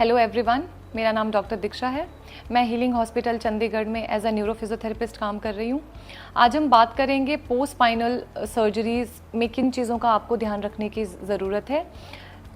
Hello everyone, मेरा नाम doctor दीक्षा है। मैं हीलिंग हॉस्पिटल चंडीगढ़ में एज अ न्यूरो फिजियोथेरेपिस्ट काम कर रही हूँ। आज हम बात करेंगे पोस्ट स्पाइनल सर्जरीज में किन चीज़ों का आपको ध्यान रखने की ज़रूरत है।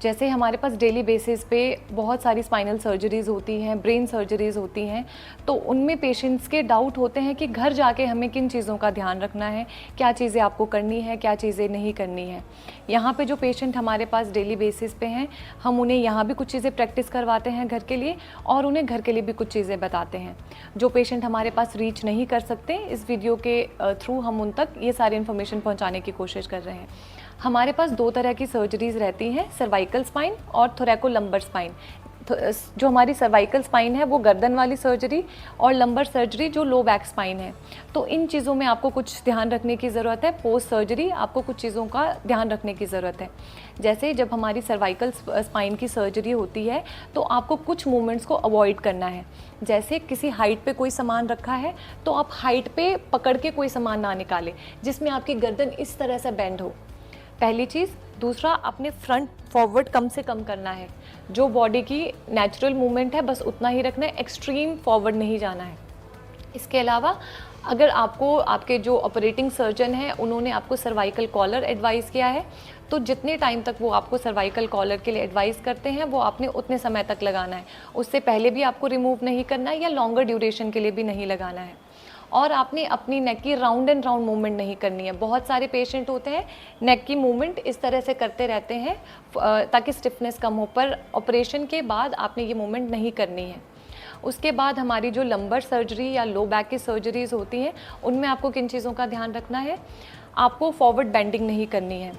जैसे हमारे पास डेली बेसिस पे बहुत सारी स्पाइनल सर्जरीज़ होती हैं, ब्रेन सर्जरीज़ होती हैं, तो उनमें पेशेंट्स के डाउट होते हैं कि घर जाके हमें किन चीज़ों का ध्यान रखना है, क्या चीज़ें आपको करनी है, क्या चीज़ें नहीं करनी है। यहाँ पे जो पेशेंट हमारे पास डेली बेसिस पे हैं, हम उन्हें यहाँ भी कुछ चीज़ें प्रैक्टिस करवाते हैं घर के लिए, और उन्हें घर के लिए भी कुछ चीज़ें बताते हैं। जो पेशेंट हमारे पास रीच नहीं कर सकते, इस वीडियो के थ्रू हम उन तक ये सारी इन्फॉर्मेशन पहुँचाने की कोशिश कर रहे हैं। हमारे पास दो तरह की सर्जरीज़ रहती हैं, सर्वाइकल स्पाइन और थोरैकोलंबर स्पाइन। जो हमारी सर्वाइकल स्पाइन है वो गर्दन वाली सर्जरी, और लंबर सर्जरी जो लो बैक स्पाइन है। तो इन चीज़ों में आपको कुछ ध्यान रखने की ज़रूरत है। पोस्ट सर्जरी आपको कुछ चीज़ों का ध्यान रखने की ज़रूरत है। जैसे जब हमारी सर्वाइकल स्पाइन की सर्जरी होती है तो आपको कुछ मूवमेंट्स को अवॉइड करना है। जैसे किसी हाइट पे कोई सामान रखा है तो आप हाइट पे पकड़ के कोई सामान ना निकालें जिसमें आपकी गर्दन इस तरह से बेंड हो, पहली चीज़। दूसरा, अपने फ्रंट फॉरवर्ड कम से कम करना है। जो बॉडी की नेचुरल मूवमेंट है बस उतना ही रखना है, एक्सट्रीम फॉरवर्ड नहीं जाना है। इसके अलावा अगर आपको आपके जो ऑपरेटिंग सर्जन हैं उन्होंने आपको सर्वाइकल कॉलर एडवाइस किया है तो जितने टाइम तक वो आपको सर्वाइकल कॉलर के लिए एडवाइस करते हैं वो आपने उतने समय तक लगाना है। उससे पहले भी आपको रिमूव नहीं करना है या लॉन्गर ड्यूरेशन के लिए भी नहीं लगाना है। और आपने अपनी नेक की राउंड एंड राउंड मूवमेंट नहीं करनी है। बहुत सारे पेशेंट होते हैं नेक की मूवमेंट इस तरह से करते रहते हैं ताकि स्टिफनेस कम हो, पर ऑपरेशन के बाद आपने ये मूवमेंट नहीं करनी है। उसके बाद हमारी जो लंबर सर्जरी या लो बैक की सर्जरीज़ होती हैं उनमें आपको किन चीज़ों का ध्यान रखना है। आपको फॉरवर्ड बेंडिंग नहीं करनी है,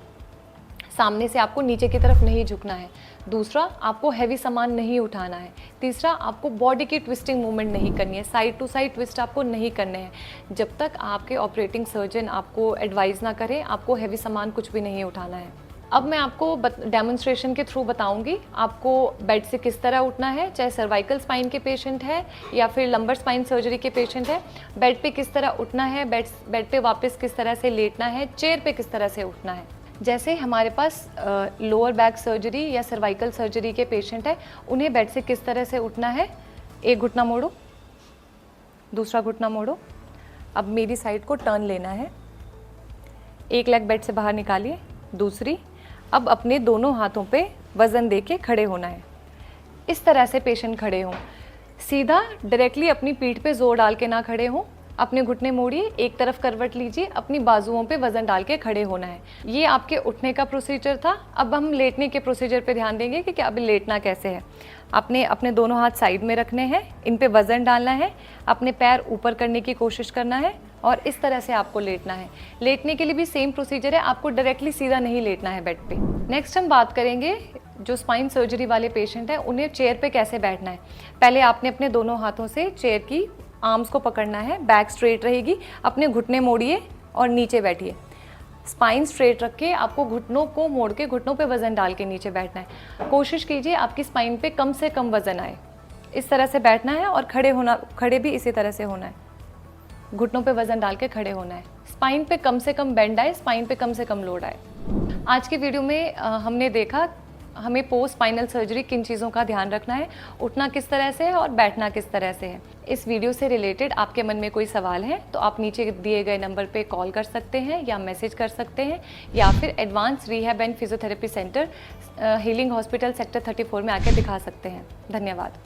सामने से आपको नीचे की तरफ नहीं झुकना है। दूसरा, आपको हैवी सामान नहीं उठाना है। तीसरा, आपको बॉडी की ट्विस्टिंग मूवमेंट नहीं करनी है, साइड टू साइड ट्विस्ट आपको नहीं करने हैं। जब तक आपके ऑपरेटिंग सर्जन आपको एडवाइस ना करें, आपको हैवी सामान कुछ भी नहीं उठाना है। अब मैं आपको डेमोन्स्ट्रेशन के थ्रू बताऊंगी आपको बेड से किस तरह उठना है, चाहे सर्वाइकल स्पाइन के पेशेंट है या फिर लंबर स्पाइन सर्जरी के पेशेंट है। बेड पे किस तरह उठना है, बेड पे वापस किस तरह से लेटना है, चेयर पे किस तरह से उठना है। जैसे हमारे पास लोअर बैक सर्जरी या सर्वाइकल सर्जरी के पेशेंट है, उन्हें बेड से किस तरह से उठना है। एक घुटना मोड़ो, दूसरा घुटना मोड़ो। अब मेरी साइड को टर्न लेना है। एक लेग बेड से बाहर निकालिए, दूसरी। अब अपने दोनों हाथों पे वज़न दे के खड़े होना है। इस तरह से पेशेंट खड़े हों, सीधा डायरेक्टली अपनी पीठ पे जोर डाल के ना खड़े हों। अपने घुटने मोड़िए, एक तरफ करवट लीजिए, अपनी बाजुओं पे वजन डाल के खड़े होना है। ये आपके उठने का प्रोसीजर था। अब हम लेटने के प्रोसीजर पे ध्यान देंगे कि क्या अभी लेटना कैसे है। आपने अपने दोनों हाथ साइड में रखने हैं, इन पे वजन डालना है, अपने पैर ऊपर करने की कोशिश करना है और इस तरह से आपको लेटना है। लेटने के लिए भी सेम प्रोसीजर है, आपको डायरेक्टली सीधा नहीं लेटना है बेड पे। नेक्स्ट हम बात करेंगे जो स्पाइन सर्जरी वाले पेशेंट हैं उन्हें चेयर पे कैसे बैठना है। पहले आपने अपने दोनों हाथों से चेयर की आर्म्स को पकड़ना है, बैक स्ट्रेट रहेगी, अपने घुटने मोड़िए और नीचे बैठिए। स्पाइन स्ट्रेट रख के आपको घुटनों को मोड़ के घुटनों पे वजन डाल के नीचे बैठना है। कोशिश कीजिए आपकी स्पाइन पे कम से कम वजन आए। इस तरह से बैठना है और खड़े भी इसी तरह से होना है, घुटनों पे वजन डाल के खड़े होना है। स्पाइन पे कम से कम बेंड आए, स्पाइन पे कम से कम लोड आए। आज की वीडियो में हमने देखा हमें पोस्ट स्पाइनल सर्जरी किन चीज़ों का ध्यान रखना है, उठना किस तरह से है और बैठना किस तरह से है। इस वीडियो से रिलेटेड आपके मन में कोई सवाल है तो आप नीचे दिए गए नंबर पे कॉल कर सकते हैं या मैसेज कर सकते हैं, या फिर advance rehab and physiotherapy centre healing hospital sector 34 में आके दिखा सकते हैं। धन्यवाद।